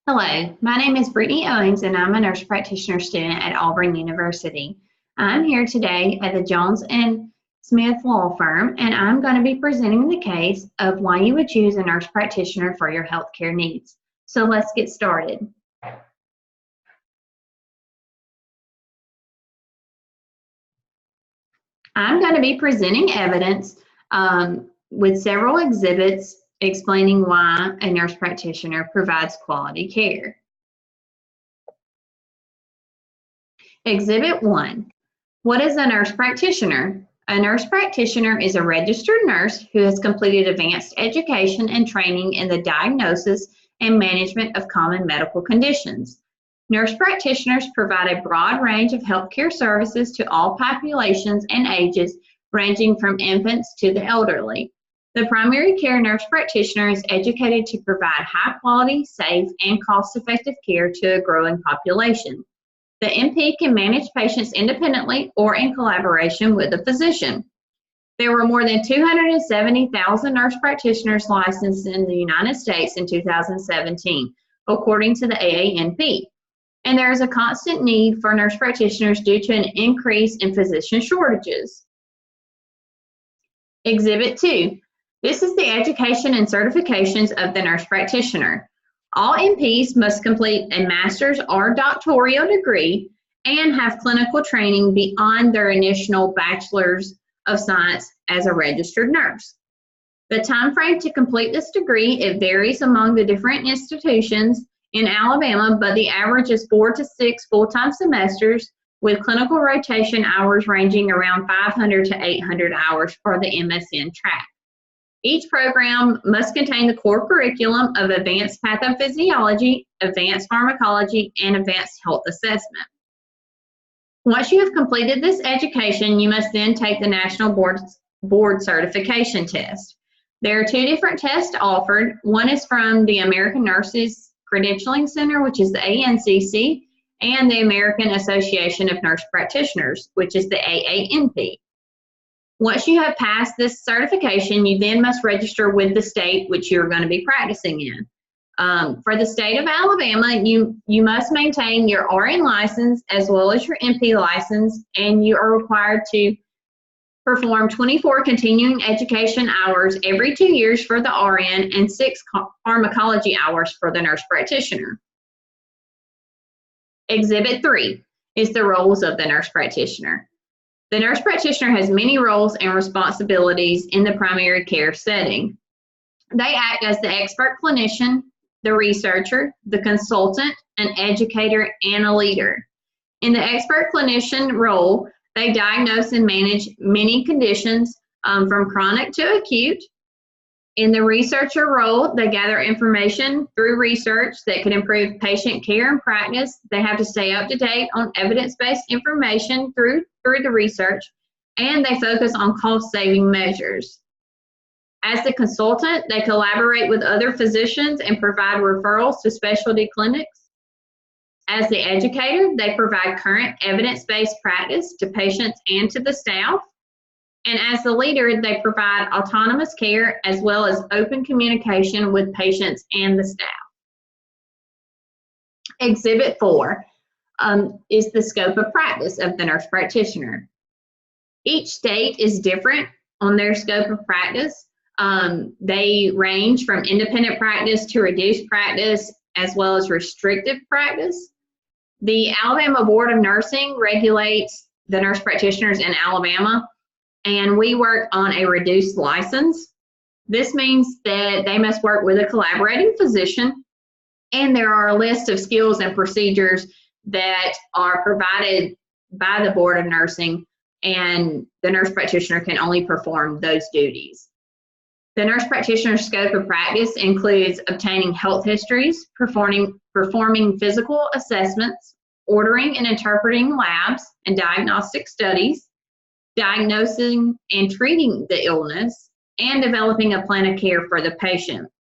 Hello, my name is Brittany Owens and I'm a nurse practitioner student at Auburn University. I'm here today at the Jones and Smith Law Firm and I'm going to be presenting the case of why you would choose a nurse practitioner for your healthcare needs. So let's get started. I'm going to be presenting evidence with several exhibits explaining why a nurse practitioner provides quality care. Exhibit 1. What is a nurse practitioner? A nurse practitioner is a registered nurse who has completed advanced education and training in the diagnosis and management of common medical conditions. Nurse practitioners provide a broad range of healthcare services to all populations and ages, ranging from infants to the elderly. The primary care nurse practitioner is educated to provide high-quality, safe, and cost-effective care to a growing population. The NP can manage patients independently or in collaboration with a physician. There were more than 270,000 nurse practitioners licensed in the United States in 2017, according to the AANP. And there is a constant need for nurse practitioners due to an increase in physician shortages. Exhibit 2. This is the education and certifications of the nurse practitioner. All NPs must complete a master's or doctoral degree and have clinical training beyond their initial bachelor's of science as a registered nurse. The time frame to complete this degree, it varies among the different institutions in Alabama, but the average is 4 to 6 full-time semesters with clinical rotation hours ranging around 500 to 800 hours for the MSN track. Each program must contain the core curriculum of advanced pathophysiology, advanced pharmacology, and advanced health assessment. Once you have completed this education, you must then take the National Board Certification Test. There are 2 different tests offered. One is from the American Nurses Credentialing Center, which is the ANCC, and the American Association of Nurse Practitioners, which is the AANP. Once you have passed this certification, you then must register with the state which you're going to be practicing in. For the state of Alabama, you must maintain your RN license as well as your NP license, and you are required to perform 24 continuing education hours every 2 years for the RN and 6 pharmacology hours for the nurse practitioner. Exhibit 3 is the roles of the nurse practitioner. The nurse practitioner has many roles and responsibilities in the primary care setting. They act as the expert clinician, the researcher, the consultant, an educator, and a leader. In the expert clinician role, they diagnose and manage many conditions from chronic to acute. In the researcher role, they gather information through research that could improve patient care and practice. They have to stay up to date on evidence-based information through the research, and they focus on cost-saving measures. As the consultant, they collaborate with other physicians and provide referrals to specialty clinics. As the educator, they provide current evidence-based practice to patients and to the staff. And as the leader, they provide autonomous care as well as open communication with patients and the staff. Exhibit 4 is the scope of practice of the nurse practitioner. Each state is different on their scope of practice. They range from independent practice to reduced practice as well as restrictive practice. The Alabama Board of Nursing regulates the nurse practitioners in Alabama, and we work on a reduced license. This means that they must work with a collaborating physician, and there are a list of skills and procedures that are provided by the Board of Nursing, and the nurse practitioner can only perform those duties. The nurse practitioner's scope of practice includes obtaining health histories, performing physical assessments, ordering and interpreting labs and diagnostic studies, diagnosing and treating the illness, and developing a plan of care for the patient.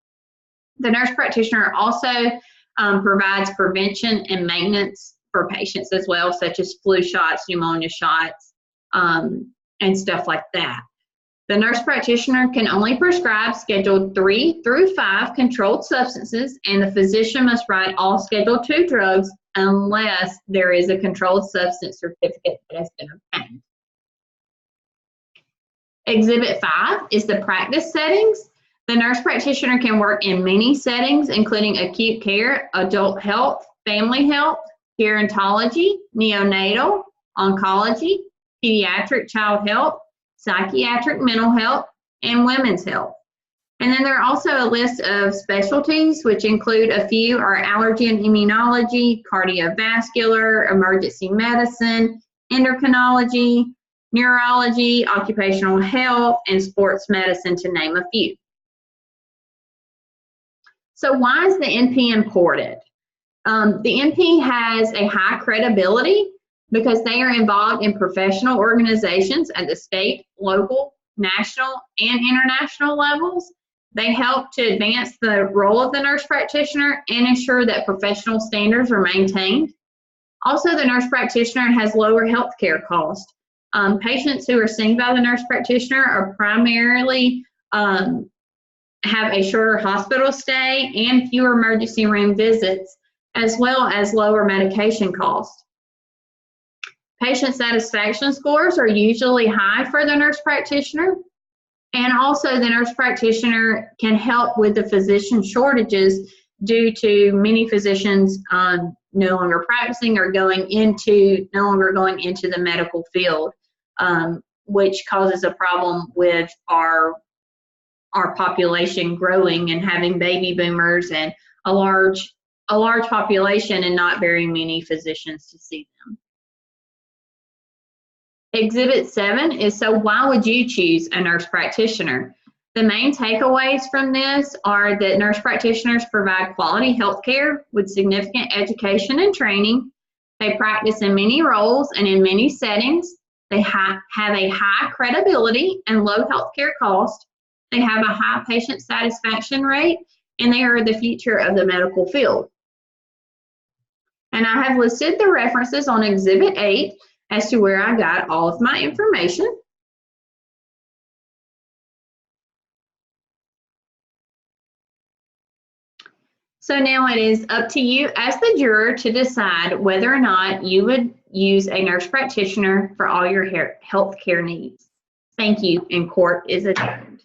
The nurse practitioner also provides prevention and maintenance for patients as well, such as flu shots, pneumonia shots, and stuff like that. The nurse practitioner can only prescribe Schedule 3 through 5 controlled substances, and the physician must write all Schedule 2 drugs unless there is a controlled substance certificate that has been obtained. Exhibit 5 is the practice settings. The nurse practitioner can work in many settings, including acute care, adult health, family health, gerontology, neonatal, oncology, pediatric child health, psychiatric mental health, and women's health. And then there are also a list of specialties, which include a few are allergy and immunology, cardiovascular, emergency medicine, endocrinology, neurology, occupational health, and sports medicine, to name a few. So why is the NP important? The NP has a high credibility because they are involved in professional organizations at the state, local, national, and international levels. They help to advance the role of the nurse practitioner and ensure that professional standards are maintained. Also, the nurse practitioner has lower healthcare costs. Patients who are seen by the nurse practitioner are primarily have a shorter hospital stay and fewer emergency room visits, as well as lower medication costs. Patient satisfaction scores are usually high for the nurse practitioner, and also the nurse practitioner can help with the physician shortages due to many physicians no longer practicing or no longer going into the medical field, which causes a problem with our population growing and having baby boomers and a large population and not very many physicians to see them. Exhibit 7 is, so why would you choose a nurse practitioner? The main takeaways from this are that nurse practitioners provide quality health care with significant education and training. They practice in many roles and in many settings. They have a high credibility and low healthcare cost. They have a high patient satisfaction rate, and they are the future of the medical field. And I have listed the references on Exhibit 8 as to where I got all of my information. So now it is up to you as the juror to decide whether or not you would use a nurse practitioner for all your health care needs. Thank you, and court is adjourned.